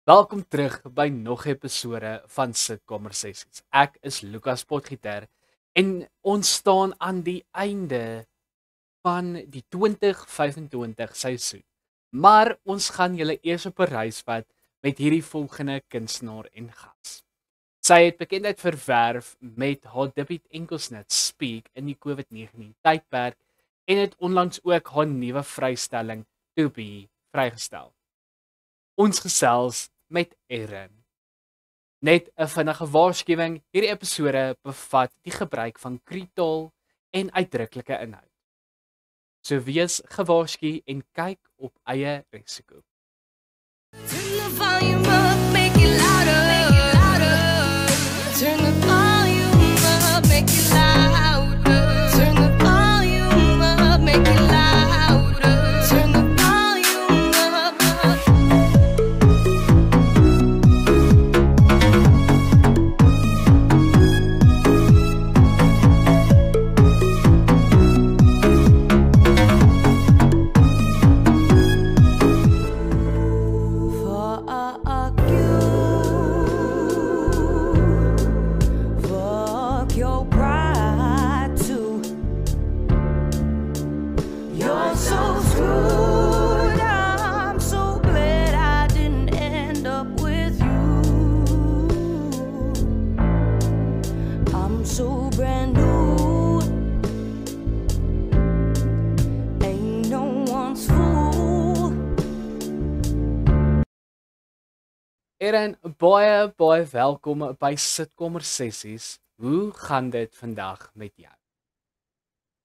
Welkom terug by nog 'n episode van Sitkamer Sessies. Ek is Lukas Potgieter en ons staan aan die einde van die 2025 seisoen. Maar ons gaan julle eers op 'n reis vat met hierdie volgende kunstenaar en gas. Sy het bekendheid verwerf met haar debuut enkelsnit Speak in die COVID-19 tydperk en het onlangs ook haar nuwe vrystelling To Be vrygestel. Ons gesels met Erin. Net 'n vinnige waarskuwing, hierdie episode bevat die gebruik van krietaal en uitdruklike inhoud. So wees gewaarsku en kyk op eie risiko. Turn the volume up, make it louder. Turn the volume up, make it louder. Turn the volume up, make it louder. Turn the volume up. Fuck your pride too. You're so screwed. I'm so glad I didn't end up with you. I'm so brand new. Ain't no one's fool. Erin, baie welkom by Sitkamer Sessies. Hoe gaan dit vandag met jou?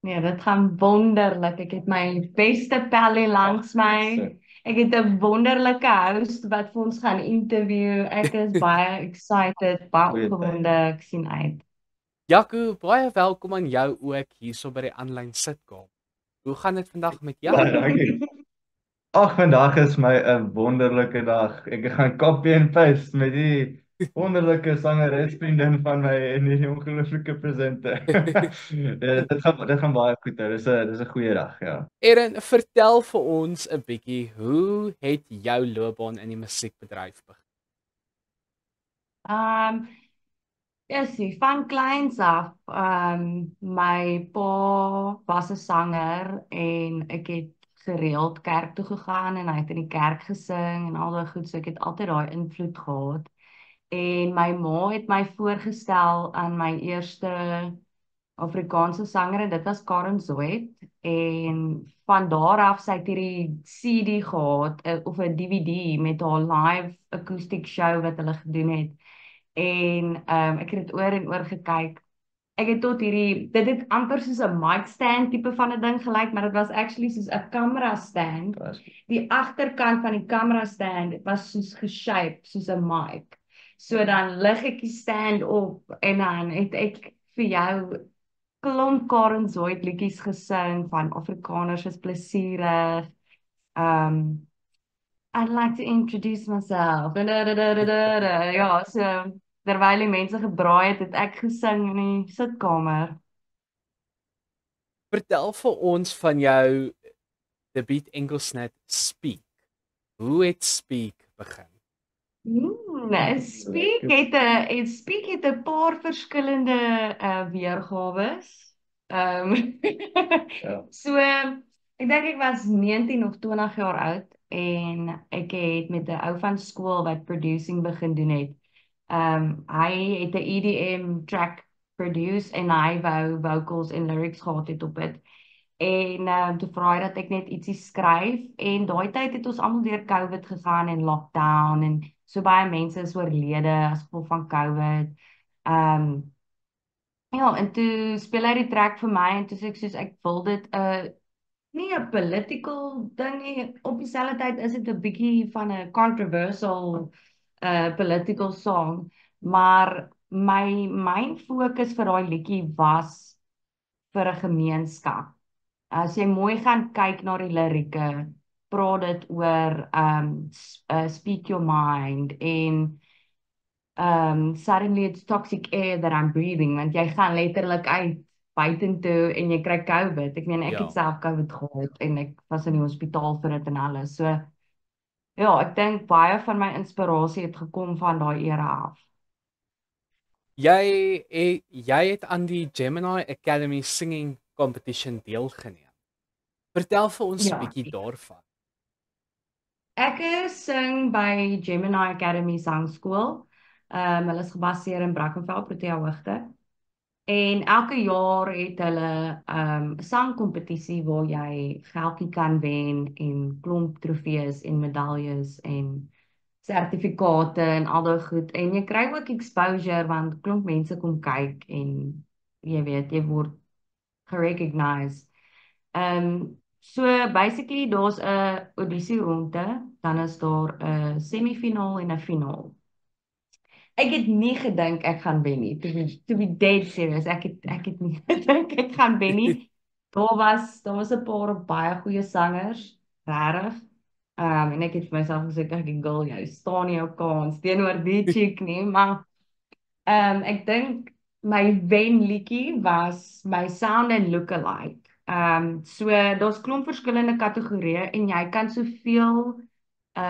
Nee, dit gaan wonderlik. Ek het my beste pellie langs my. Ek het 'n wonderlike host wat vir ons gaan interview. Ek is baie excited, baie Goeie opgewonde. Ek sien uit. Jaco, baie welkom aan jou ook hierso by die aanlyn sitkamer. Hoe gaan dit vandag met jou? Baie dankie. Ag, vandag is my 'n wonderlike dag. Ek gaan copy and paste met die wonderlike sangeres vriendin van my en hierdie ongelooflike presenter. Dit gaan baie goed. Dis 'n goeie dag, ja. Erin, vertel vir ons 'n bietjie, hoe het jou loopbaan in die musiekbedryf begin? Van kleins af, my pa was 'n sanger en ek het gereeld kerk toe gegaan en hy het in die kerk gesing en al daai goed, so ek het altyd daai invloed gehad. En my ma het my voorgestel aan my eerste Afrikaanse sanger en dit was Karen Zoet. En van daar af sy het hierdie CD gehad of 'n DVD met haar live acoustic show wat hulle gedoen het. En ek het dit oor en oor gekyk. Ek het tot dit het amper soos 'n mic stand tipe van 'n ding gelyk, maar dit was actually soos 'n camera stand. Die agterkant van die camera stand was soos geshape soos 'n mic. So dan lig ek die stand op en dan het ek vir jou klomp Karen Zoet liedjies gesing van Afrikaners is plesierig. I'd like to introduce myself. Ja, so terwyl die mense gebraai het, het ek gesing in die sitkamer. Vertel vir ons van jou debuut enkelsnit Speak. Hoe het Speak begin? Speak het 'n paar verskillende weergawes. Ja. So ek dink ek was 19 of 20 jaar oud en ek het met 'n ou van skool wat producing begin doen het. Hy het 'n EDM track produce en hy wou vocals en lyrics gehad het op dit. En toe vra hy dat ek net ietsie skryf en daai tyd het ons almal deur COVID gegaan en lockdown en so baie mense is oorlede as gevolg van COVID. Ja, en toe speel hy die track vir my en toe sê ek soos ek wil dit nie 'n political ding nie, op dieselfde tyd is dit 'n bietjie van 'n controversial political song, maar my fokus vir daai liedjie was vir 'n gemeenskap. As jy mooi gaan kyk na die lirieke, praat dit oor speak your mind en suddenly it's toxic air that I'm breathing, want jy gaan letterlik uit buitentoe en jy kry COVID. Ek meen, ek Ja. het self COVID gehad en ek was in die hospitaal vir dit en alles. So ja, ek dink baie van my inspirasie het gekom van daai era af. Jy het aan die Gemini Academy Singing Competition deelgeneem. Vertel vir ons 'n Ja. bietjie daarvan. Ek sing by Gemini Academy Sangskool. Hulle is gebaseer in Brackenfell, Protea Hoogte. En elke jaar het hulle 'n sangkompetisie waar jy geldjie kan wen en klomp trofees en medaljes en sertifikate en al daai goed. En jy kry ook exposure want klomp mense kom kyk en jy weet, jy word gerecognised. So basically daar's 'n audisie ronde, dan is daar 'n semifinaal en 'n finaal. Ek het nie gedink ek gaan wen nie. To be dead serious, ek het nie gedink ek gaan wen nie. Daar was 'n paar baie goeie sangers, regtig. En ek het vir myself gesê, kyk, girl, jy staan nie jou kans teenoor die chick nie, maar ek dink my wenliedjie was my sound and look-alike. So daar's klomp verskillende kategorieë en jy kan soveel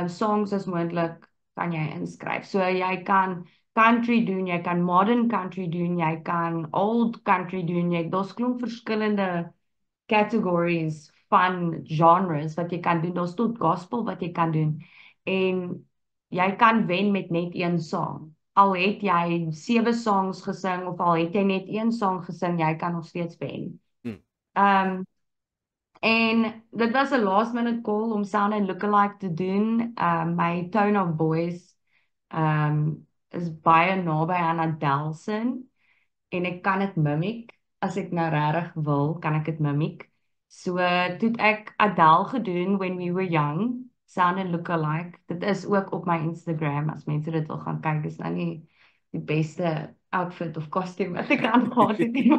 songs as moontlik kan jy inskryf. So jy kan country doen, jy kan modern country doen, jy kan old country doen, daar's klomp verskillende categories van genres wat jy kan doen. Daar's tot gospel wat jy kan doen. En jy kan wen met net een song. Al het jy 7 songs gesing of al het jy net een song gesing, jy kan nog steeds wen. Hmm. En dit was 'n last minute call om sound and lookalike te doen. My tone of voice is baie naby aan Adele se en ek kan dit mimic. As ek nou regtig wil, kan ek dit mimic. So toe het ek Adele gedoen when we were young, sound and lookalike. Dit is ook op my Instagram as mense dit wil gaan kyk. Dis nou nie die beste outfit of costume wat ek aangehad het nie.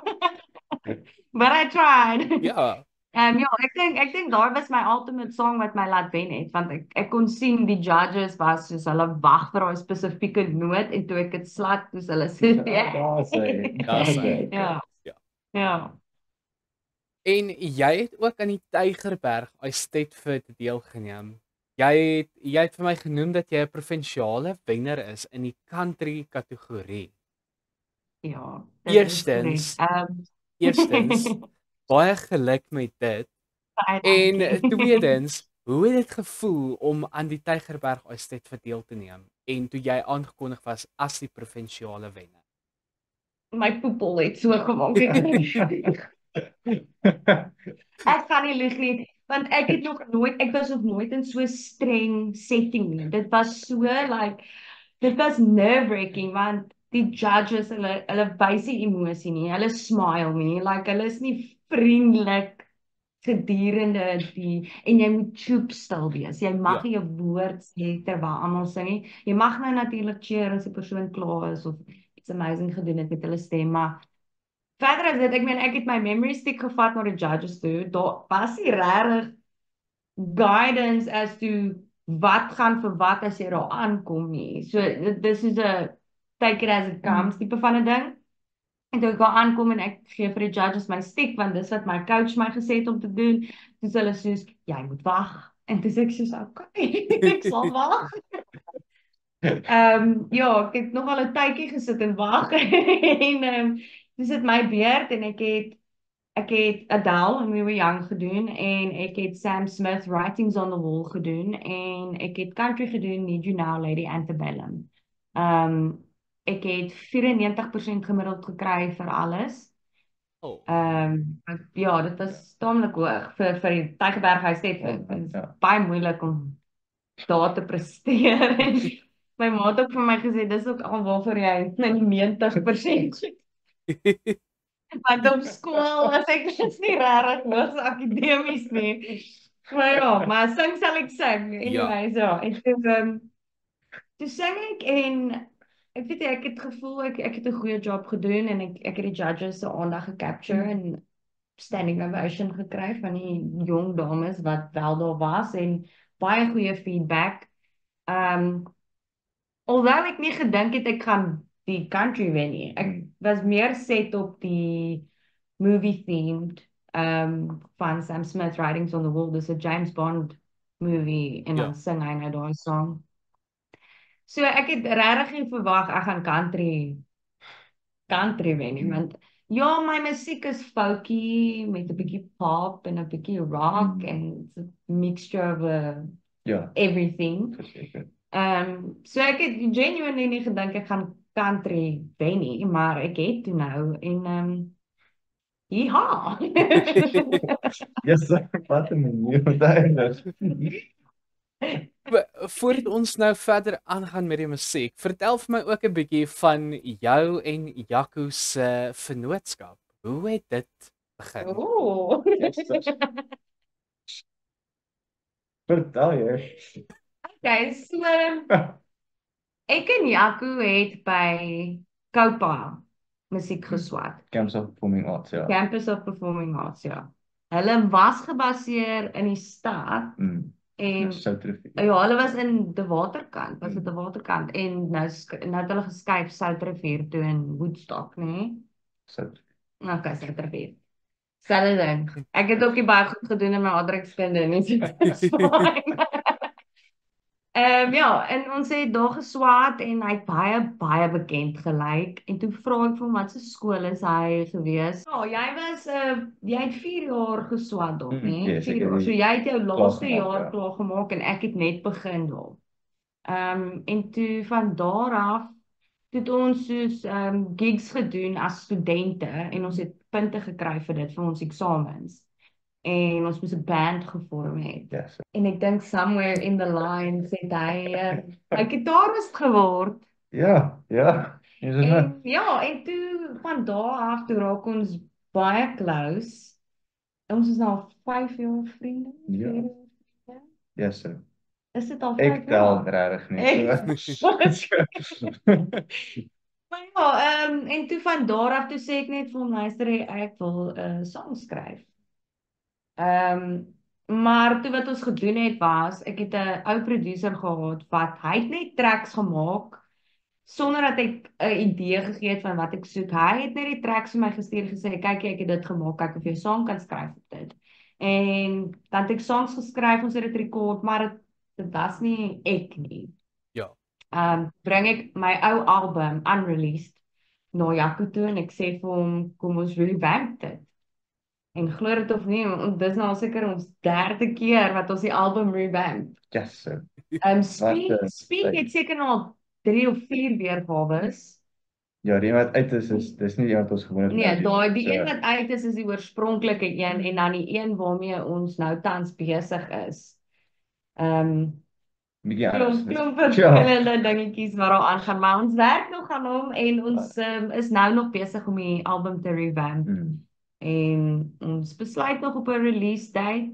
But I tried. Ja, Ja, ek dink daar was my ultimate song wat my laat wen het, want ek kon sien die judges was soos hulle wag vir daai spesifieke noot en toe ek dit slat, soos hulle sê, Daar's hy. Daar's hy. Ja. Ja. Ja. En jy het ook aan die Tygerberg Eisteddfod deelgeneem. Jy het vir my genoem dat jy 'n provinsiale wenner is in die country kategorie. Ja. dit is korrek. Eerstens, baie geluk met dit. Baie En dankie. tweedens, hoe het dit gevoel om aan die Tygerberg Eisteddfod deel te neem en toe jy aangekondig was as die provinsiale wenner? My poepel het so gemaak. Ek gaan nie lieg nie, want ek was nog nooit in so streng setting nie. Dit was so dit was nerve-wracking want die judges hulle wys nie emosie nie, hulle smile nie, hulle is nie vriendelik gedurende en jy moet stil wees. Jy mag nie 'n woord sê terwyl almal sing nie. Jy mag nou natuurlik cheer as die persoon klaar is of iets amazing gedoen het met hulle stem, maar verder as dit, ek het my memory stick gevat na die judges toe. Daar was nie regtig guidance as to wat gaan vir wat as jy daar aankom nie. So dis is 'n take it as it comes tipe van 'n ding. En toe ek daar aankom en ek gee vir die judges my stick want dis wat my coach my gesê het om te doen. Dis hulle soos jy moet wag. En dis ek soos okay, ek sal wag. Ja, ek het nog al 'n tydjie gesit en wag en dis dit my beurt en ek het Adele and we were young gedoen en ek het Sam Smith Writings on the Wall gedoen en ek het country gedoen Need You Now Lady Antebellum. Ek het 94% gemiddeld gekry vir alles. Oh. Ja, dit was taamlik hoog vir die Tygerberg Eisteddfod. Dit is baie moeilik om daar te presteer. En my ma het ook vir my gesê dis ook al waarvoor jy 90% want op skool was ek nie regtig nog akademies nie. Maar ja, maar sing sal ek sing. Anyways, ja. En toe sing ek en ek weet ek het gevoel ek het 'n goeie job gedoen en ek het die judges se aandag gecapture en standing ovation gekry van die jong dames wat wel daar was en baie goeie feedback. Alhoewel ek nie gedink het ek gaan die country wen nie. Ek was meer set op die movie themed van Sam Smith Writings on the Wall. Dis 'n James Bond movie en dan Ja. sing hy nou daai song. So ek het regtig nie verwag ek gaan country wen nie, want ja, my musiek is folky met 'n bietjie pop en 'n bietjie rock en it's a mixture of Ja, everything. verseker. So ek het genuinely nie gedink ek gaan country wen nie, maar ek het toe nou en ja. Yes, wat 'n manier om te eindig. Voordat ons nou verder aangaan met die musiek, vertel vir my ook 'n bietjie van jou en Jaco se vennootskap. Hoe het dit begin? Ooh. Vertel jy. Okay, so ek en Jaco het by Koupa musiek geswat. Camps of Performing Arts, ja. Campus of Performing Arts, ja. Hulle was gebaseer in die stad en Soutrivier. ja, hulle was in De Waterkant, was dit De Waterkant en nou het hulle geskuif Soutrivier toe in Woodstock, nee. Soutrivier. Okay, Soutrivier. Selfde ding. Ek het ook nie baie goed gedoen in my aardrykskunde nie. So dit is fyn. Ja, en ons het daar geswat en hy het baie bekend gelyk en toe vra ek vir hom wat se skool is hy gewees. Ja, jy het 4 jaar geswat daar, né? Yes, 4 ek jaar. het So jy het jou laaste gemaak, jaar ja. klaar gemaak en ek het net begin daar. En toe van daar af het ons soos gigs gedoen as studente en ons het punte gekry vir dit vir ons eksamens. En ons moes 'n band gevorm het. Yes. En ek dink somewhere in the lines het hy gitarist geword. Ja. Is dit nou? En ja, en toe van daar af toe raak ons baie close. Ons is nou al 5 jaar vriende. Ja. 4 jaar vriende. Yes, sir. Is dit al 5 Ek tel jaar? regtig nie. Maar ja, en toe van daar af toe sê ek net vir hom, luister ek wil 'n song skryf. Maar toe wat ons gedoen het was, ek het 'n ou producer gehad wat hy het net tracks gemaak sonder dat ek 'n idee gegee het van wat ek soek. Hy het net die tracks vir my gestuur gesê, kyk ek het dit gemaak, kyk of jy 'n song kan skryf op dit. En dan het ek songs geskryf, ons het dit rekord, maar dit was nie ek nie. Ja. Bring ek my ou album unreleased na Jaco toe en ek sê vir hom, kom ons revamp dit. En glo dit of nie, dis nou al seker ons 3de keer wat ons die album revamp. Yes, sir. Speak het seker al 3 of 4 weergawes. Ja, die wat uit is dis nie die wat ons gewoonlik Nee, nou doen. die een wat uit is die oorspronklike een en dan die een waarmee ons nou tans besig is. Bietjie anders. Klomp Ja. verskillende dingetjies wat daar aangaan, maar ons werk nog aan hom en ons is nou nog besig om die album te revamp. En ons besluit nog op 'n release date.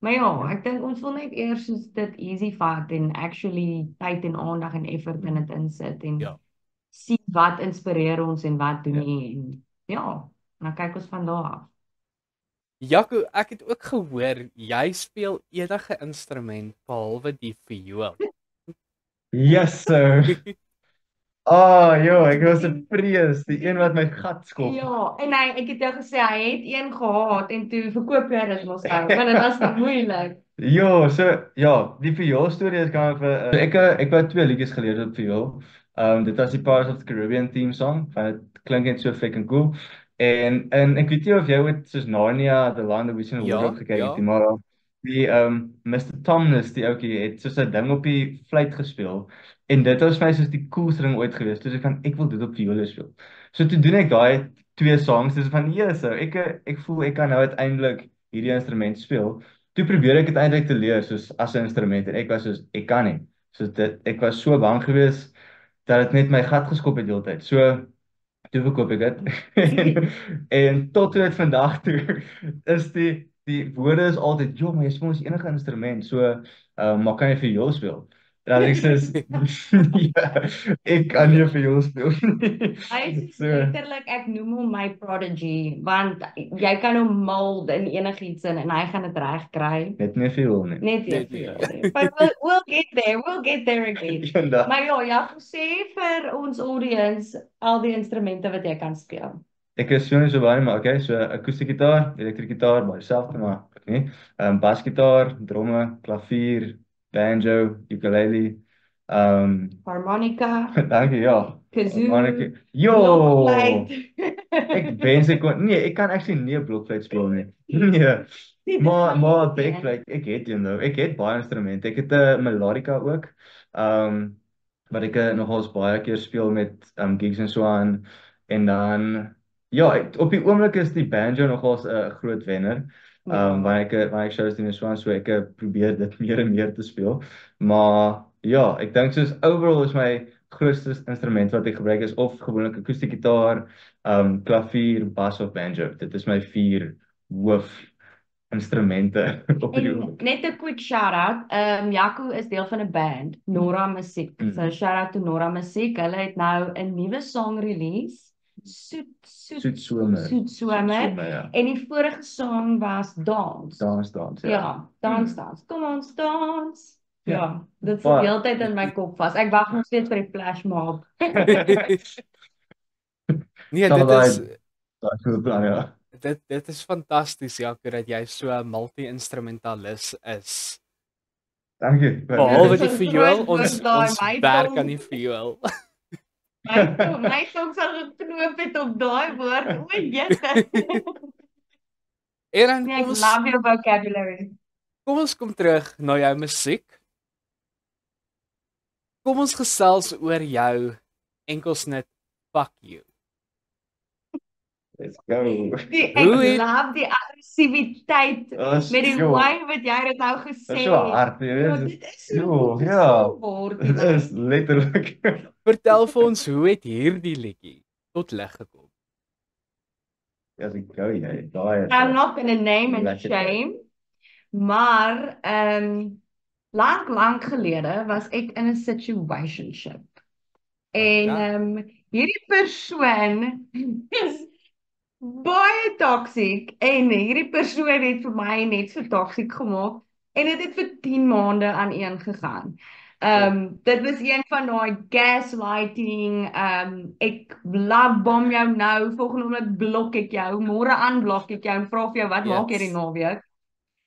Maar ja, ek dink ons wil net eers soos dit easy vat en actually tyd en aandag en effort in dit insit en Ja. sien wat inspireer ons en wat doen Ja. nie en ja, dan kyk ons van daar af. Jaco, ek het ook gehoor jy speel enige instrument behalwe die viool. Yes, sir. Ek was 'n vrees, die een wat my gat skop. Ja, en ek het jou gesê hy het een gehad en toe verkoop jy dit mos nou, want dit was te moeilik. Die viool storie is kan vir ek het 2 liedjies geleer op viool. Dit was die Pirates of the Caribbean theme song, want dit klink net so freaking cool. En ek weet nie of jy het soos Narnia, The Land of Witches and Wardrobe gekyk het nie, maar die Mr. Tomness, die ouetjie het soos 'n ding op die fluit gespeel. En dit was vir my soos die coolste ding ooit gewees. Dus ek wil dit op viool speel. So toe doen ek daai 2 songs, dis van so ek voel ek kan nou uiteindelik hierdie instrument speel. Toe probeer ek dit eintlik te leer soos as 'n instrument en ek was soos ek kan nie. Soos dit ek was so bang gewees dat dit net my gat geskop het die hele tyd. So toe verkoop ek dit. en tot dit vandag toe is die woorde is altyd, "Jo, maar jy speel ons enige instrument, so maar kan jy viool speel?" Dan ek sê, "Ja, ek kan nie viool speel nie." Hy is So, letterlik, ek noem hom my prodigy, want jy kan hom mold in enigiets in en hy gaan dit reg kry. net nie viool nie. Net nie Net veel. nie. But we'll get there again. Eendag. Maar ja, sê vir ons audience al die instrumente wat jy kan speel. Ek speel nie so baie, maar okay, so akoestiek gitaar, elektriese gitaar, maar selfs maar ek nie. Basgitaar, dromme, klavier, banjo, ukulele. Harmonica, Dankie, ja. kazoo, Monica. Yo! blokfluit. Ek wens ek kon nee, ek kan actually nie 'n blokfluit speel nie. Nee. Dit Maar is backfluit, ek het een nou. Ek het baie instrumente. Ek het 'n melodica ook. Wat ek nogals baie keer speel met gigs en so aan. En dan ja, op die oomblik is die banjo nogals 'n groot wenner. Ja. Wanneer ek shows doen en so aan, so ek probeer dit meer en meer te speel. Maar ja, ek dink soos overall is my grootste instrument wat ek gebruik is of gewoonlik akoestiese gitaar, klavier, bas of banjo. Dit is my 4 hoof instrumente op die En oomblik. net 'n quick shout-out. Jaco is deel van 'n band, Nora Musiek. So shout-out to Nora Musiek. Hulle het nou 'n nuwe song release. Soet somer. Soet somer. Ja. En die vorige song was Dans. Dans, ja. Ja, dans. Kom ons dans. Ja, dit sit Baie- die hele tyd in my kop vas. Ek wag nog steeds vir die flash mob. Nee, Sal dit is daai so plan, ja. dit is fantasties, Jaco, dat jy so 'n multi-instrumentalis is. Dankie. Behalwe Dis die 'n viool, groot ons woord daai, ons my werk tong. aan die viool. My song sal geknoop het op daai woord. O, jette. En dan Nee, ek love your vocabulary. kom ons kom terug na jou musiek. Kom ons gesels oor jou enkelsnit Fuck You. Let's go. Ek Hoe het- love die aggressiwiteit met die joh, way wat jy dit nou gesê dit is so hard, jy Ja, weet. dit is joh, dit ja. so word. Dit is letterlik. Vertel vir ons, hoe het hierdie liedjie tot lig gekom? As ek gou jy, daai is. I'm not gonna name and Lekker. shame, maar lank gelede was ek in 'n situationship. En Ja. hierdie persoon is baie toksiek en hierdie persoon het vir my net so toksiek gemaak en dit het vir 10 maande aaneen gegaan. Dit was een van daai gaslighting, ek love bom jou nou, volgende oomblik blok ek jou, môre aan blok ek jou en vra vir jou wat maak jy die Yes. naweek?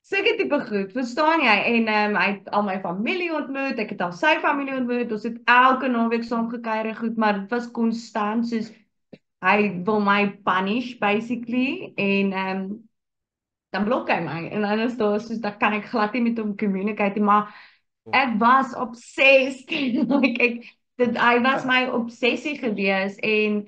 Sulke tipe goed, verstaan jy? En hy het al my familie ontmoet, ek het al sy familie ontmoet, ons het elke naweek saam gekuier en goed, maar dit was konstant soos hy wil my punish basically en dan blok hy my en dan is daar soos dan kan ek glad nie met hom communicate nie, maar ek was obsessed. Hy was my obsessie gewees en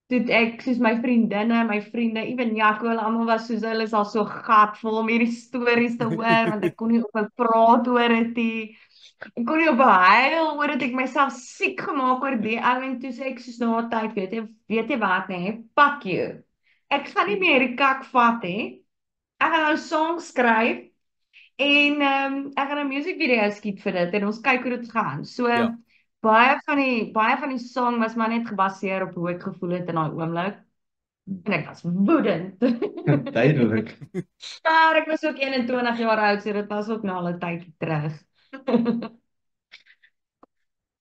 toe ek soos my vriendinne, my vriende, ewen Jaco, hulle almal was soos hulle is al so gatvol om hierdie stories te hoor want ek kon nie ophou praat oor dit nie. Ek kon nie ophou huil oor dit, ek myself siek gemaak oor die ou en toe sê ek soos na 'n tyd, weet jy wat nee, fuck you. Ek gaan nie meer hierdie kak vat hè. Ek gaan nou songs skryf en ek gaan 'n musiekvideo skiet vir dit en ons kyk hoe dit gaan. So Ja. baie van die song was maar net gebaseer op hoe ek gevoel het in daai oomblik. En ek was woedend. Duidelik. Maar ek was ook 21 jaar oud, so dit was ook nou al 'n tydjie terug.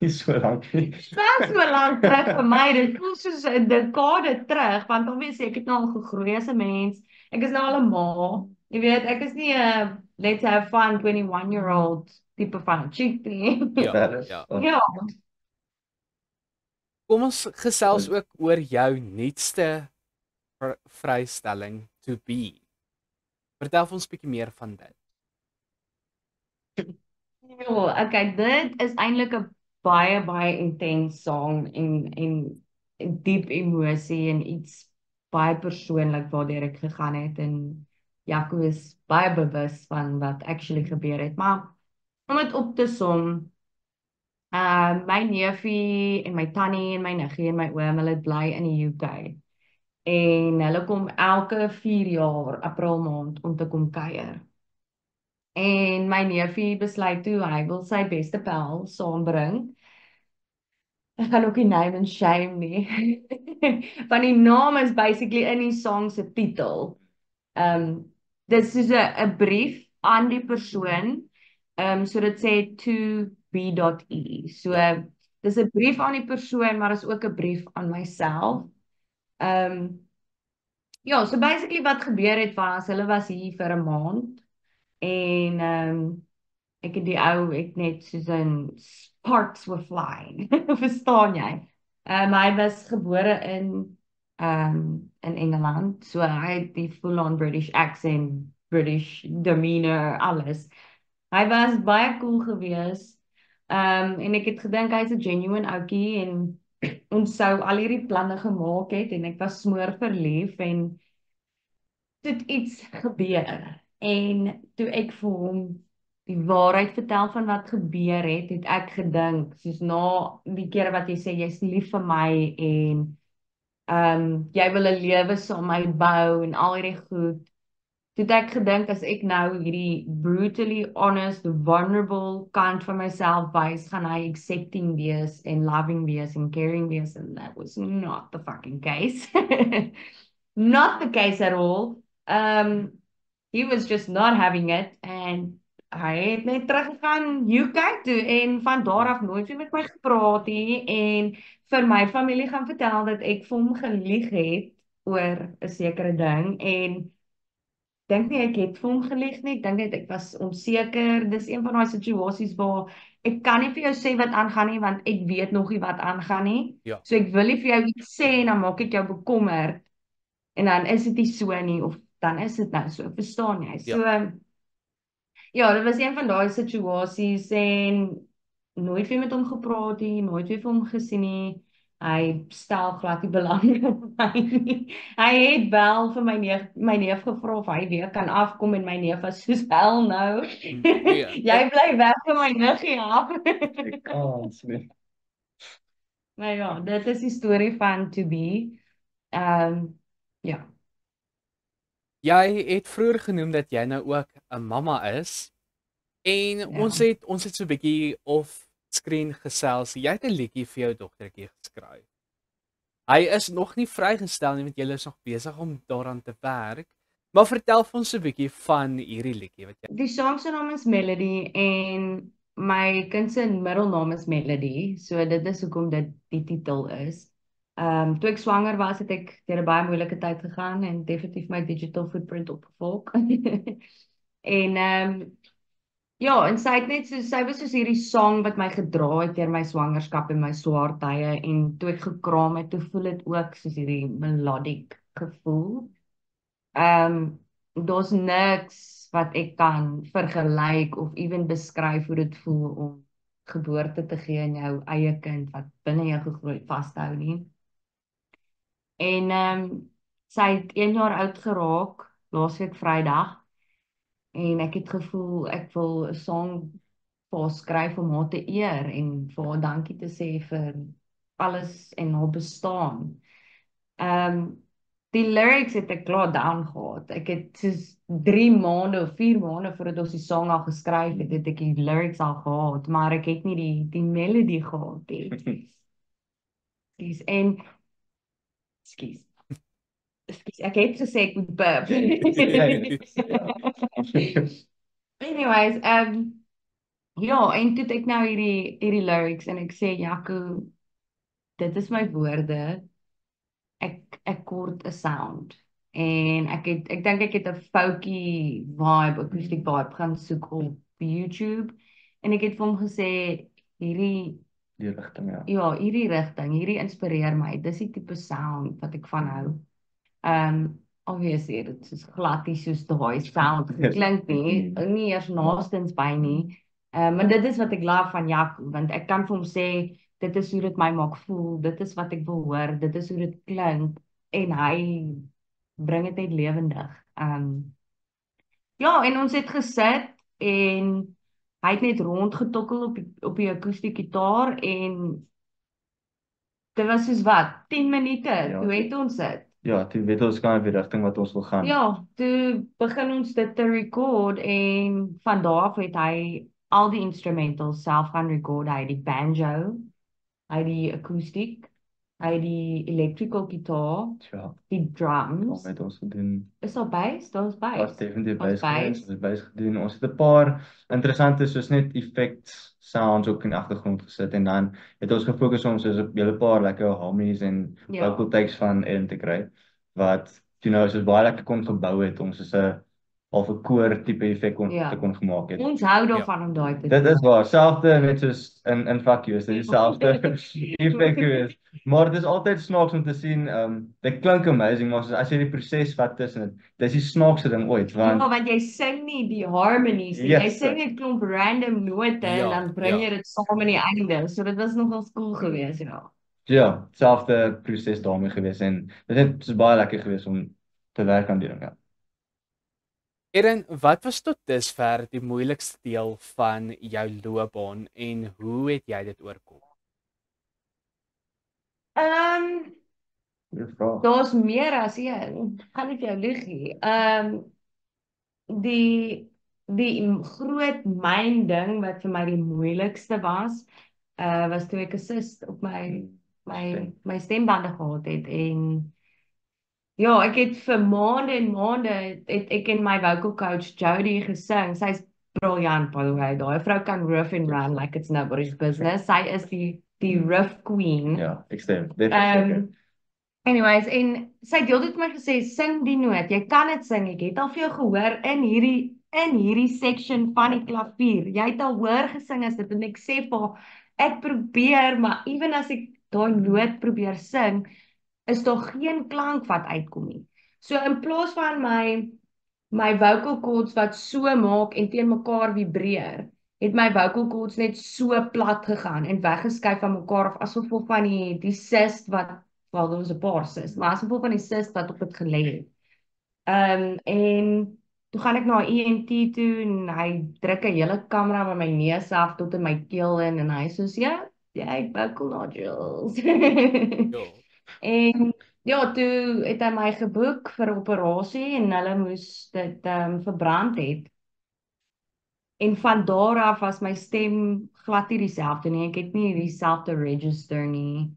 Nie so lank nie. Dit so lank terug vir my, dit voel soos 'n dekade terug, want obviously ek het nou al gegroei as 'n mens. Ek is nou al 'n ma. Jy weet, ek is nie 'n let's have fun 21-year-old tipe van chick nie. Ja, That is- ja. Ja. Kom ons gesels ook oor jou nuutste vrystelling To Be. Vertel vir ons 'n bietjie meer van dit. Ja, okay, dit is eintlik 'n baie intense song en diep emosie en iets baie persoonlik waardeur ek gegaan het en Jaco is baie bewus van wat actually gebeur het, maar om dit op te som, my neefie en my tannie en my niggie en my oom, hulle bly in die UK en hulle kom elke 4 jaar April maand om te kom kuier. En my neefie besluit toe hy wil sy beste pel saambring. Ek gaan ook nie name and shame nie. Want die naam is basically in die song se titel. Dit is 'n brief aan die persoon. So dit sê to be.e. So dis 'n brief aan die persoon, maar is ook 'n brief aan myself. Ja, so basically wat gebeur het was, hulle was hier vir 'n maand En ek het die ou ek net soos 'n sparks were flying. Verstaan jy? Hy was gebore in Engeland, so hy het die full-on British accent, British demeanor, alles. Hy was baie cool geweest. En ek het gedink hy's 'n genuine ouetjie en ons sou al hierdie planne gemaak het en ek was smoor verlief en toe het iets gebeur. En toe ek vir hom die waarheid vertel van wat gebeur het ek gedink, soos na die kere wat jy sê jy's lief vir my en jy wil 'n lewe saam met my bou en al hierdie goed. Toe het ek gedink as ek nou hierdie brutally honest, vulnerable kant van myself wys, gaan hy accepting wees en loving wees en caring wees, and that was not the fucking case. Not the case at all. He was just not having it and hy het net teruggegaan UK toe en van daar af nooit weer met my gepraat nie en vir my familie gaan vertel dat ek vir hom gelieg het oor 'n sekere ding en dink nie ek het vir hom gelieg nie. Ek dink net ek was onseker. Dis een van daai situasies waar ek kan nie vir jou sê wat aangaan nie want ek weet nog nie wat aangaan nie. Ja. So ek wil nie vir jou iets sê en dan maak ek jou bekommerd en dan is dit nie so nie of dan is dit nou so. Verstaan jy? So ja, dit was een van daai situasies en nooit weer met hom gepraat nie, nooit weer vir hom gesien nie. Hy stel glad nie belang in my nie. Hy het wel vir my neef gevra of hy weer kan afkom en my neef was soos hel nou. Ja. Jy bly weg van my niggie af. Ek kans nie. Maar ja, dit is die storie van To Be. Ja. Jy het vroeër genoem dat jy nou ook 'n mamma is. En Ja. ons het so 'n bietjie off screen gesels. Jy het 'n liedjie vir jou dogtertjie geskryf. Hy is nog nie vrygestel nie want jy is nog besig om daaraan te werk. Maar vertel vir ons 'n bietjie van hierdie liedjie wat jy Die song se naam is Melody en my kind se middelnaam is Melody. So dit is hoekom dit die titel is. Toe ek swanger was, het ek deur 'n baie moeilike tyd gegaan en definitief my digital footprint opgevolg. En ja, en sy was soos hierdie song wat my gedra het deur my swangerskap en my swaar tye en toe ek gekraam het, toe voel dit ook soos hierdie melodic gevoel. Daar's niks wat ek kan vergelyk of ewen beskryf hoe dit voel om geboorte te gee aan jou eie kind wat binne jou gegroei vashou nie. En sy het 1 jaar oud geraak laasweek Vrydag en ek het gevoel ek wil 'n song vir haar skryf om haar te eer en vir haar dankie te sê vir alles en haar bestaan. Die lyrics het ek klaar down gehad. Ek het soos 3 maande of 4 maande voordat ons die song al geskryf het, het ek die lyrics al gehad, maar ek het nie die melody gehad nie. Ekskuus, ek het gesê ek moet burp. Anyways, ja, en toe het ek nou hierdie lyrics en ek sê, Jaco, dit is my woorde. Ek kort 'n sound. En ek dink ek het 'n folky vibe, acoustic vibe gaan soek op YouTube. En ek het vir hom gesê, Die rigting, ja. ja, hierdie rigting, hierdie inspireer my. Dis die tipe sound wat ek van hou. Obviously, dit is glad nie soos daai sound klink nie eers naastens by nie. Maar dit is wat ek love van Jaco, want ek kan vir hom sê, dit is hoe dit my maak voel, dit is wat ek wil hoor, dit is hoe dit klink, en hy bring dit net lewendig. Ja, en ons het gesit, en hy het net rondgetokkel op die akoestiek gitaar, en dit was soos wat, 10 minute, Ja. toe het ons dit. Ja, toe weet ons kan op die rigting wat ons wil gaan. Ja, toe begin ons dit te record en van daar af het hy al die instrumentals self gaan record. Hy het die banjo, hy het die akoestiek, hy het die electrical guitar, Ja, die wat drums. het ons gedoen? Is daar bass? Daar's Was bass. definitief Was bys gewees, bass. ons het bys gedoen. Ons het 'n paar interessante soos net effects sounds ook in die agtergrond gesit en dan het ons gefokus om soos 'n hele paar lekker harmonies en Ja. vocal takes van Ellen te kry wat nou soos baie lekker kon gebou het. Ons is 'n half 'n koor tipe effek te Ja. kon gemaak het. Ons hou Ja. daarvan om daai te Dit doen. is waar, selfde net soos in Fuck You, is dit dieselfde effek gewees. Maar dit is altyd snaaks om te sien, dit klink amazing, maar as jy die proses vat tussen dit, dis die snaakste ding ooit, Ja, want want jy sing nie die harmonies nie. Jy yes, sing 'n klomp random note en Ja, dan bring ja. jy dit saam in die einde. So dit was nogal cool geweest, ja. ja, selfde proses daarmee gewees en dit is baie lekker geweest om te werk aan die ding. Ja. Erin, wat was tot dusver die moeilikste deel van jou loopbaan en hoe het jy dit oorkom? Goeie vraag. Daar's meer as een. Gaan ek jou lieg nie. Die groot myn ding wat vir my die moeilikste was toe ek 'n cyst op my stembande gehad het en ja, ek het vir maande en maande het ek en my vocal coach Jody gesing. Sy's briljant by the way. Daai vrou kan riff and run like it's nobody's business. Sy is die riff queen. Ja, ekstreem, definitief. Anyways, en sy het heeltyd vir my gesê sing die noot. Jy kan dit sing. Ek het al vir jou gehoor in hierdie section van die klavier. Jy het al hoor gesing as dit en ek sê vir haar, ek probeer, maar ewen as ek daai noot probeer sing, is daar geen klank wat uitkom nie. So in plaas van my vocal cords wat so maak en teen mekaar vibreer, het my vocal cords net so plat gegaan en weggeskuif van mekaar af as gevolg van die cyst wat wel daar was 'n paar cyst, maar as gevolg van die cyst wat op dit gelê het. En toe gaan ek na 'n ENT toe en hy druk 'n hele kamera by my neus af tot in my keel in en hy sê ja, jy het vocal nodules. Ja. En ja, toe het hy my geboek vir 'n operasie en hulle moes dit verbrand het. En van daar af was my stem glad nie dieselfde nie. Ek het nie dieselfde register nie.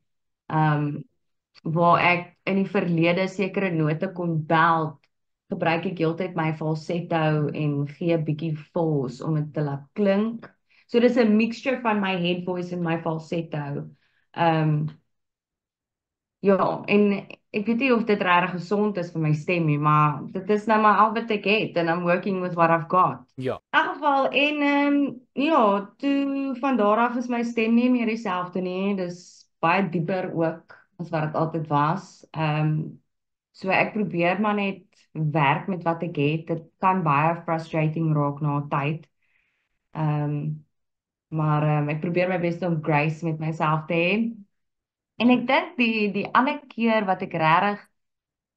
Waar ek in die verlede sekere note kon belt, gebruik ek heeltyd my falsetto en gee 'n bietjie force om dit te laat klink. So dis 'n mixture van my head voice en my falsetto. Ja, en ek weet nie of dit regtig gesond is vir my stem nie, maar dit is nou maar al wat ek het and I'm working with what I've got. Ja. In elk geval en ja, toe van daar af is my stem nie meer dieselfde nie. Dis baie dieper ook as wat dit altyd was. So ek probeer maar net werk met wat ek het. Dit kan baie frustrating raak na 'n tyd. Maar ek probeer my bes om grace met myself te hê. En ek dink die ander keer wat ek regtig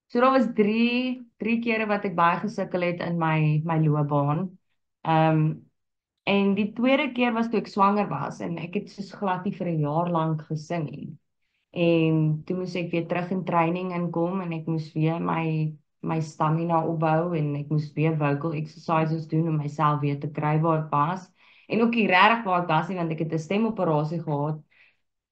so daar was drie kere wat ek baie gesukkel het in my loopbaan. En die tweede keer was toe ek swanger was en ek het soos glad nie vir 'n jaar lank gesing nie. En toe moes ek weer terug in training inkom en ek moes weer my stamina opbou en ek moes weer vocal exercises doen om myself weer te kry waar ek was. En ook nie regtig waar ek was nie want ek het 'n stemoperasie gehad.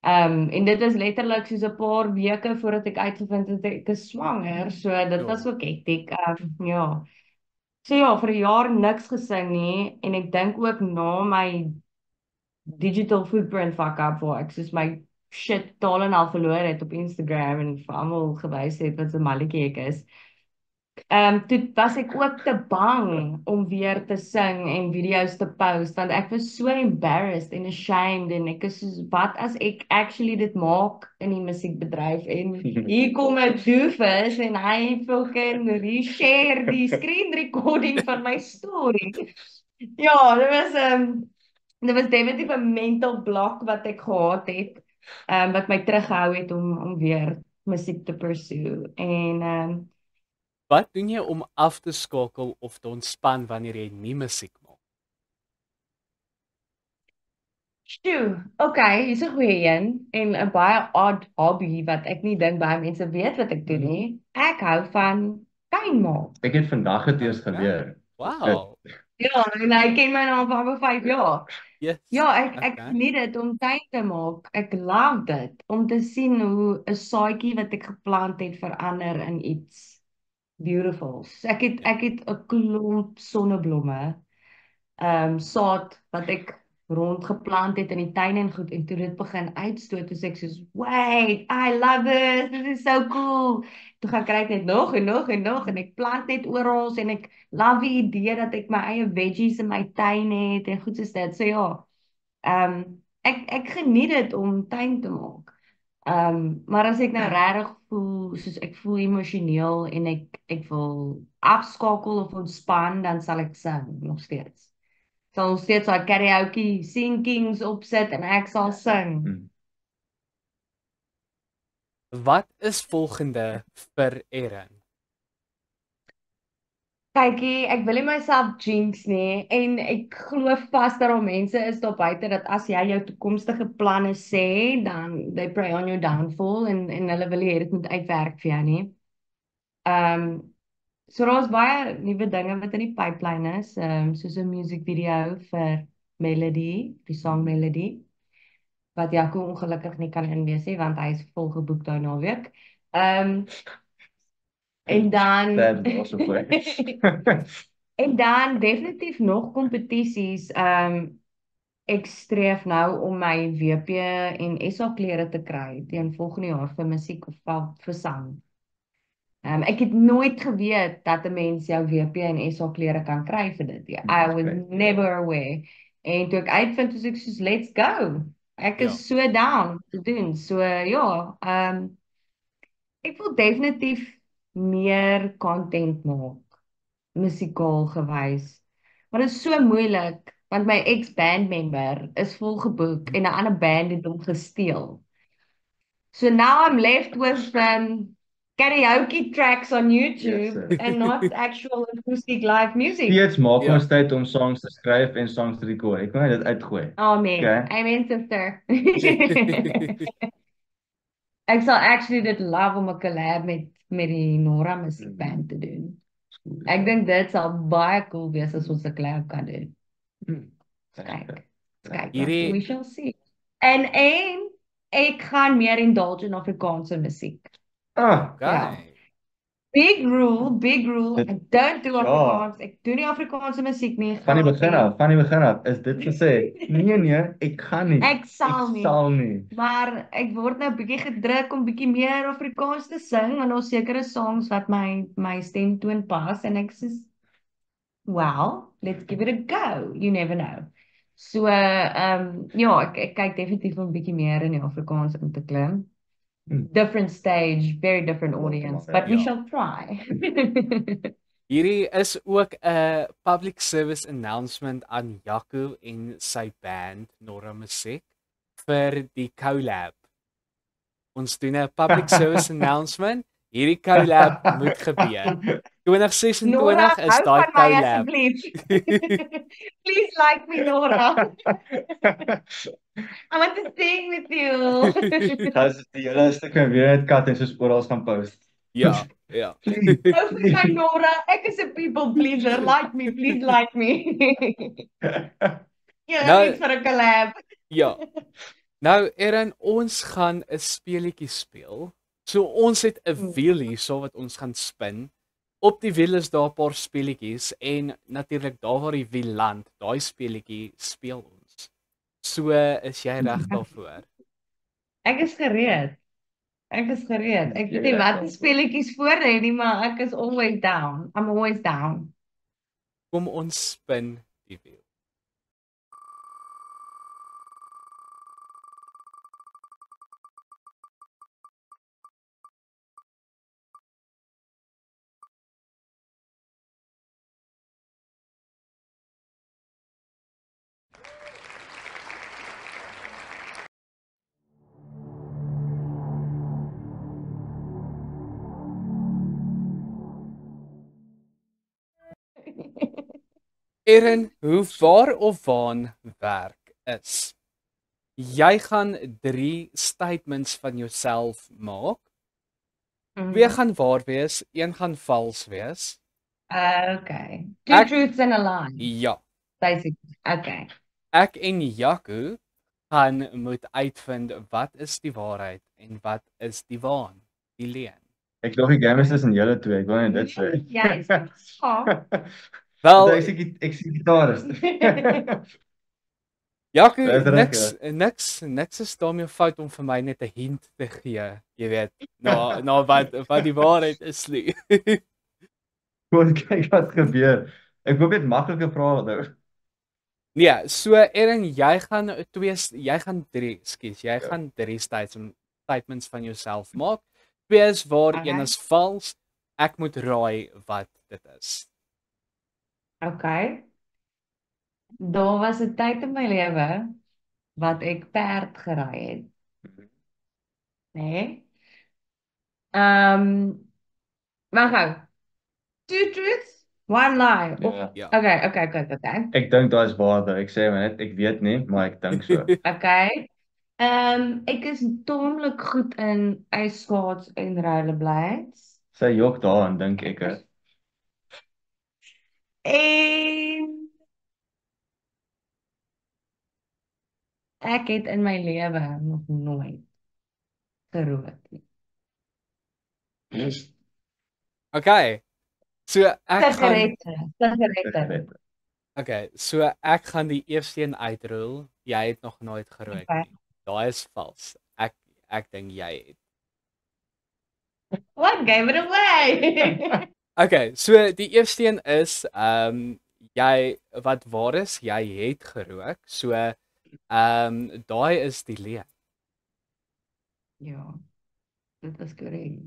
En dit is letterlik soos 'n paar weke voordat ek uitgevind het ek is swanger, so dit was ook hektiek. Ja. So ja, vir 'n jaar niks gesing nie en ek dink ook na my digital footprint fuck up waar ek soos my shit totaal en al verloor het op Instagram en vir almal gewys het wat 'n malletjie ek is. Toe was ek ook te bang om weer te sing en video's te post want ek was so embarrassed en ashamed en ek is soos wat as ek actually dit maak in die musiekbedryf en hier kom 'n doofus en hy fucking reshare die screen recording van my story. Ja, dit was definitief 'n mental block wat ek gehad het wat my teruggehou het om weer musiek te pursue en Wat doen jy om af te skakel of te ontspan wanneer jy nie musiek maak? Okay, hier's 'n goeie een en 'n baie odd hobby wat ek nie dink baie mense weet wat ek doen nie. Ek hou van tuin maak. Ek het vandag dit eers geleer. Wow. Ja, en hy ken my nou al vir 5 jaar. Yes. Ja, ek Okay. geniet dit om tuin te maak. Ek love dit om te sien hoe 'n saadjie wat ek geplant het verander in iets beautiful. Ek het 'n klomp sonneblomme saad wat ek rondgeplant het in die tuin en goed en toe dit begin uitstoot, toe sê ek soos, wait, I love this is so cool. Toe gaan kry ek net nog en nog en nog en ek plant net oral en ek love die idee dat ek my eie veggies in my tuin het en goed soos dit. So ja, ek geniet dit om tuin te maak. Maar as ek nou regtig voel, soos ek voel emosioneel en ek wil afskakel of ontspan, dan sal ek sing nog steeds. Sal nog steeds daai karaoke sinkings opsit en ek sal sing. Wat is volgende vir Erin? Kykie, ek wil nie myself jinx nie en ek glo vas dat daar mense is daar buite dat as jy jou toekomstige planne sê, dan they prey on your downfall en hulle wil hê dit moet uitwerk vir jou nie. So daar's baie nuwe dinge wat in die pipeline is, soos 'n musiekvideo vir Melody, die song Melody, wat Jaco ongelukkig nie kan inwees nie want hy is vol geboek daai naweek. En dan That's awesome. en dan definitief nog kompetisies. Ek streef nou om my WP en SA klere te kry teen volgende jaar vir musiek of vir sang. Ek het nooit geweet dat 'n mens jou WP en SA klere kan kry vir dit. I was never aware. En toe ek uitvind, toe ek soos let's go. Ek is so down te doen. So ja, ek wil definitief meer content maak, musikaal gewys. Maar dit is so moeilik want my ex-bandmember is vol geboek en 'n ander band het hom gesteel. So now I'm left with karaoke tracks on YouTube and not actual acoustic live music. Steeds maak ons tyd om songs te skryf en songs te record. Ek wil net dit uitgooi. Amen. Okay. Amen, sister. Ek sal actually dit love om 'n collab met die Nora musiekband te doen. Ek dink dit sal baie cool wees as ons 'n collab kan doen. Kyk. Hierdie- We shall see. En ek gaan meer indulge in Afrikaanse musiek. Okay. Ja. Big rule. Dit- I don't do Ja. Afrikaans. Ek doen nie Afrikaanse musiek nie. Van die glad begin af is dit gesê. Nee, ek gaan nie. Ek sal nie. Sal nie. Maar ek word nou bietjie gedruk om bietjie meer Afrikaans te sing want daar's sekere songs wat my stemtoon pas en ek sê, well, let's give it a go. You never know. So ja, ek kyk definitief om bietjie meer in die Afrikaans in te klim. Different stage, very different audience, but we Ja. shall try. Hierdie is ook 'n public service announcement aan Jaco en sy band Nora Musiek vir die collab. Ons doen 'n public service announcement. Hierdie collab moet gebeur. 2026 Nora, is hou daai van my collab. asseblief. Please like me, Nora. I want to sing with you. As die hele stuk kan weer net kat en soos oral gaan post. Ja, ja. Hou van my, Nora. Ek is 'n people pleaser. Like me, please like me. Ja, Nou- net vir 'n collab. Ja. Nou Erin, ons gaan 'n speletjie speel. So ons het 'n wiel hierso wat ons gaan spin. Op die wiel is daar 'n paar speletjies en natuurlik daar waar die wiel land, daai speletjie speel ons. So is jy reg daarvoor? Ek is gereed. Ek weet nie wat die speletjies voor lê nie, maar ek is always down. I'm always down. Kom ons spin die wiel. Erin, hoe waar of waan werk is. Jy gaan 3 statements van jouself maak. 2 gaan waar wees, 1 gaan vals wees. Okay. Two Ek- truths and a lie. Ja, Basically. Okay. ek en Jaco gaan moet uitvind wat is die waarheid en wat is die waan, die leuen. Ek dink die game is tussen julle twee. Ek wil net dit sê. Ja, is goed. Oh. Want Ek sê Wel, gitaris. Jaco, Dis reg, niks is daarmee fout om vir my net 'n hint te gee, jy weet. Na wat die waarheid is nie. Kom kyk wat gebeur. Ek hoop dit maklike vrae nou. Nee, so Erin, jy gaan 3, skus, jy gaan 3 statements van jouself maak. 2 is waar, Okay. 1 is vals. Ek moet raai wat dit is. Okay. Daar was 'n tyd in my lewe wat ek perd gery het, né? Wag gou. 2 truths, 1 lie. Ja. Ja. Okay. Ek dink daai is waarde. Ek sê maar net ek weet nie, maar ek dink so. Okay. Ek is taamlik goed in ijsskaats en rollerblades. Sy jok daaraan dink ek. Hè. En ek het in my lewe nog nooit gerook nie. Okay. So Sigarette. Okay, so ek gaan die eerste een uitrol. Jy het nog nooit gerook Okay. nie. Daai is vals. Ek dink jy het. What gave it away? Okay, so die eerste een is jy wat waar is, jy het gerook. So daai is die leuen. Ja, dit is korrek.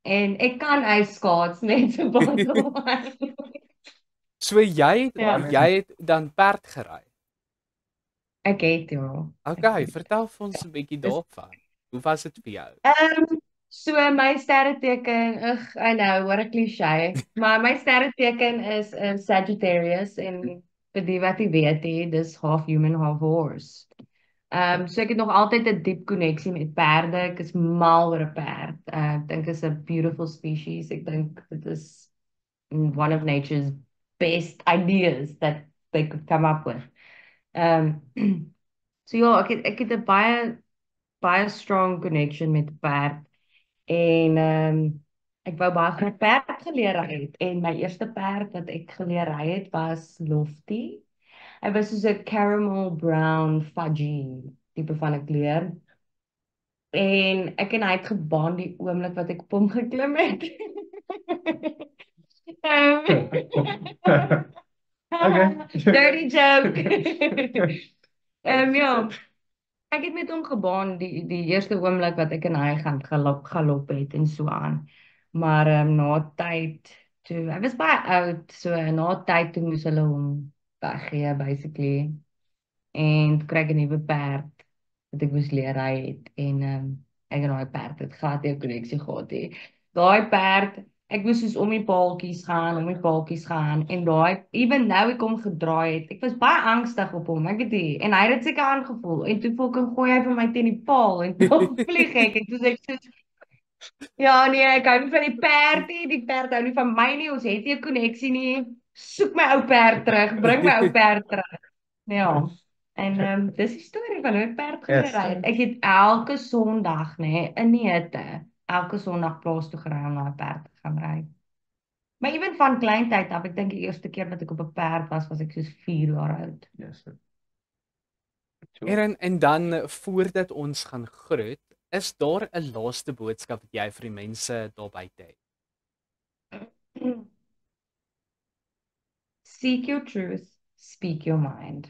En ek kan ijsskaats net so baie. So jy Ja. het dan perd gery. Ek het ja. Okay, vertel vir ons 'n bietjie daarvan. Hoe was dit vir jou? So my sterreteken, I know, what a cliché, maar my sterreteken is Sagittarius en vir die wat nie weet nie, dis half human, half horse. So ek het nog altyd 'n diep koneksie met perde. Ek is mal oor 'n perd. Ek dink is 'n beautiful species. Ek dink dit is one of nature's best ideas that they could come up with. So ja, ek het 'n baie strong connection met 'n perd. En ek wou baie graag perd geleer ry het. En my eerste perd wat ek geleer ry het was Lofty. Hy was soos 'n caramel brown fudgy tipe van 'n kleur. En ek en hy het gebaan die oomblik wat ek op hom geklim het. Dirty joke. Ja. Ek het met hom gebaan die eerste oomblik wat ek en hy gaan galop het en so aan. Maar na tyd toe, hy was baie oud, so na tyd toe moes hulle hom weggee basically. En toe kry ek 'n nuwe perd wat ek moes leer ry het en ek en daai perd het glad nie 'n koneksie gehad nie. Daai perd, ek moes soos om die paaltjies gaan en daai even nou ek hom gedraai het, ek was baie angstig op hom, ek weet nie, en hy het dit seker aangevoel en toe fucking gooi hy vir my teen die paal en toe vlieg ek en toe sê ek soos ja nee, ek hou nie van die perd nie, die perd hou nie van my nie, ons het nie 'n koneksie nie. Soek my ou perd terug, bring my ou perd terug. Ja. En dis die storie van hoe ek perd geleer ry het. Ek het elke Sondag, nê, in die hitte, elke Sondag plaas toe gery om na 'n perd te gaan ry. Maar ewen van kleintyd af, ek dink die eerste keer wat ek op 'n perd was ek soos 4 jaar oud. Yes. En dan voordat ons gaan groet, is daar 'n laaste boodskap wat jy vir die mense daar buite het? Seek your truth, speak your mind.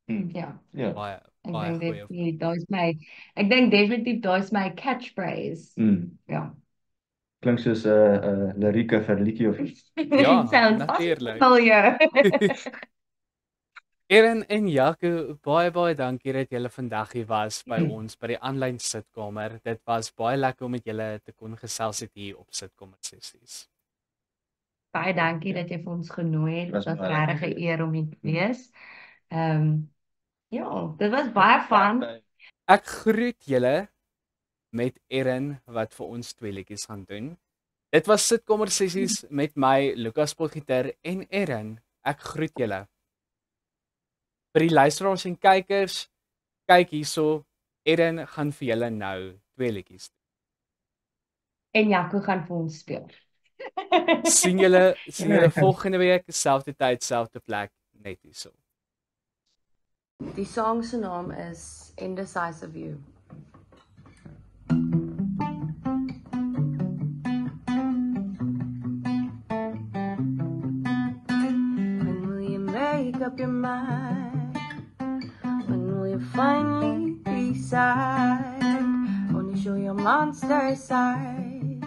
Ja. Ja. Baie Ek baie dink goeie. ek dink definitief daai's my catchphrase. Ja. Klink soos 'n lirieke vir liedjie of iets. Ja, Sounds natuurlijk. familiar. Erin en Jaco, baie dankie dat julle vandag hier was by ons by die aanlyn sitkamer. Dit was baie lekker om met julle te kon gesels het hier op Sitkamer Sessies. Baie dankie dat jy vir ons genooi het. Was Dit was baie regtig 'n lekker. eer om hier te wees. Ja, dit was baie fun. Ek groet julle met Erin wat vir ons twee liedjies gaan doen. Dit was Sitkamer Sessies met my Lukas Potgieter en Erin. Ek groet julle. Vir die luisteraars en kykers, kyk hierso, Erin gaan vir julle nou twee liedjies. En Jaco gaan vir ons speel. Sien julle volgende week, selfde tyd, selfde plek, net hierso. Die song se naam is Indecisive You. When will you make up your mind? When will you finally decide? Only show your monster side.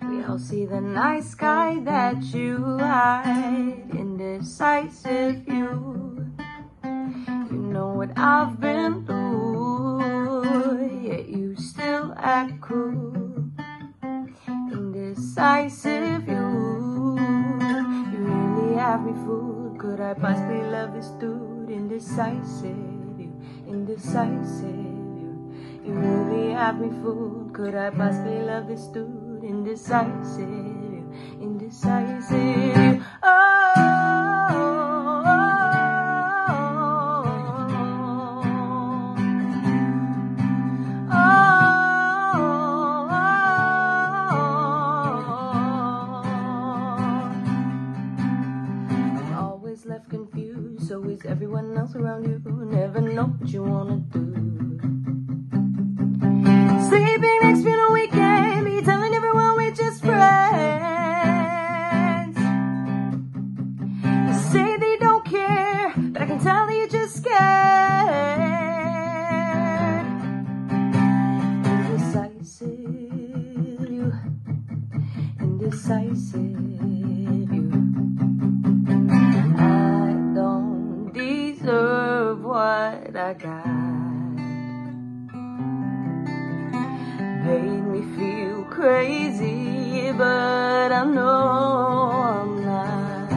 We all see the nice guy that you hide. Indecisive you. You know what I've been through, yet you still act cool. Indecisive you. You really have me fooled. Could I possibly love this dude? Indecisive you. Indecisive you. You really have me fooled. Could I possibly love this dude? Indecisive you. Indecisive you. Left confused, so is everyone else around you. Never know what you wanna do. Sleeping next to you on the weekend, me telling everyone we're just friends. You say they don't care, but I can tell that you're just scared. Indecisive you. Indecisive you. Deserve what I got. Made me feel crazy, but I know I'm not.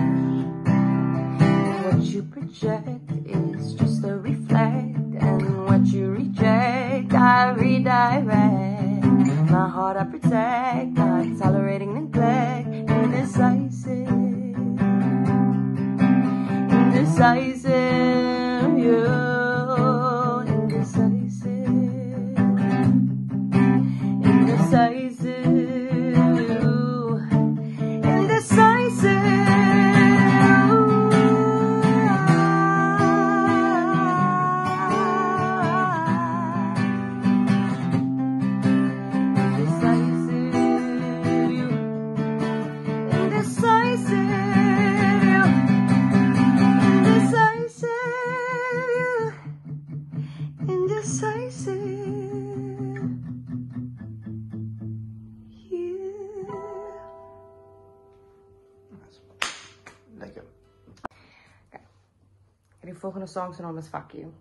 What you project is just a reflect, and what you reject, I redirect. My heart I protect, not tolerating neglect. Indecisive. Indecisive you. Indecisive. Indecisive you. Indecisive. Indecisive you. Indecisive. Lekker. Die volgende song se naam is Fuck You.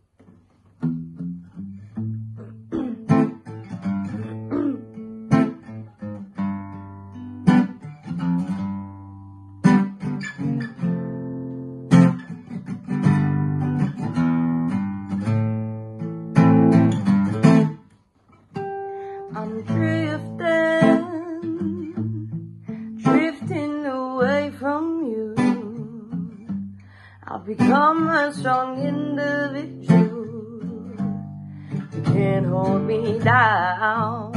I'm drifting away from you. I've become a strong individual. You can't hold me down.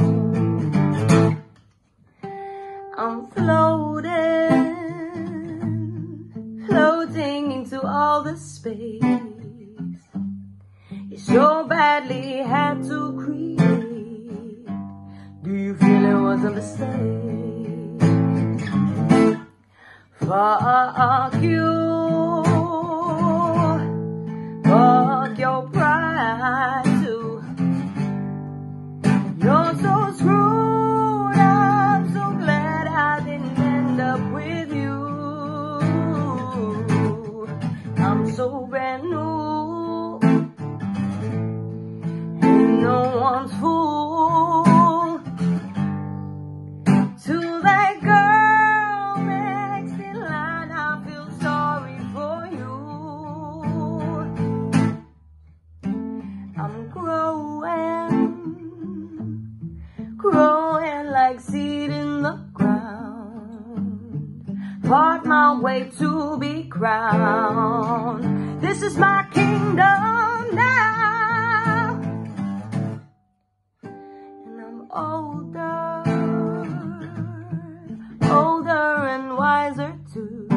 I'm floating into all the space you so badly had to create. Do you feel it was a mistake? Fuck you. Fuck your pride too. You're so screwed. I'm so glad I didn't end up with you. I'm so brand new. Ain't no one's fool. To that girl next in line, I feel sorry for you. I'm growing like seed in the ground. Part my way to be crowned. This is my kingdom now. And I'm older and wiser too.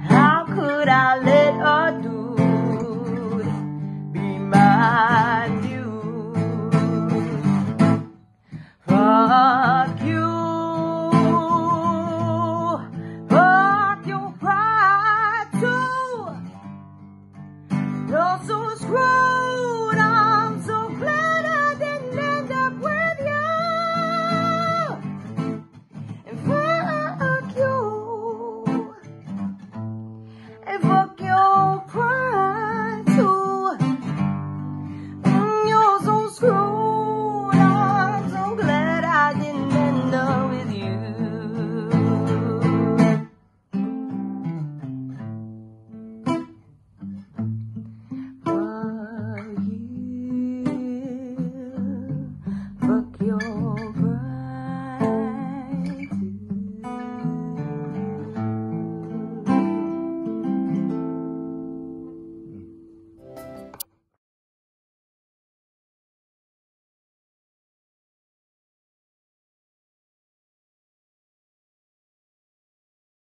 How could I let her do Tokyo.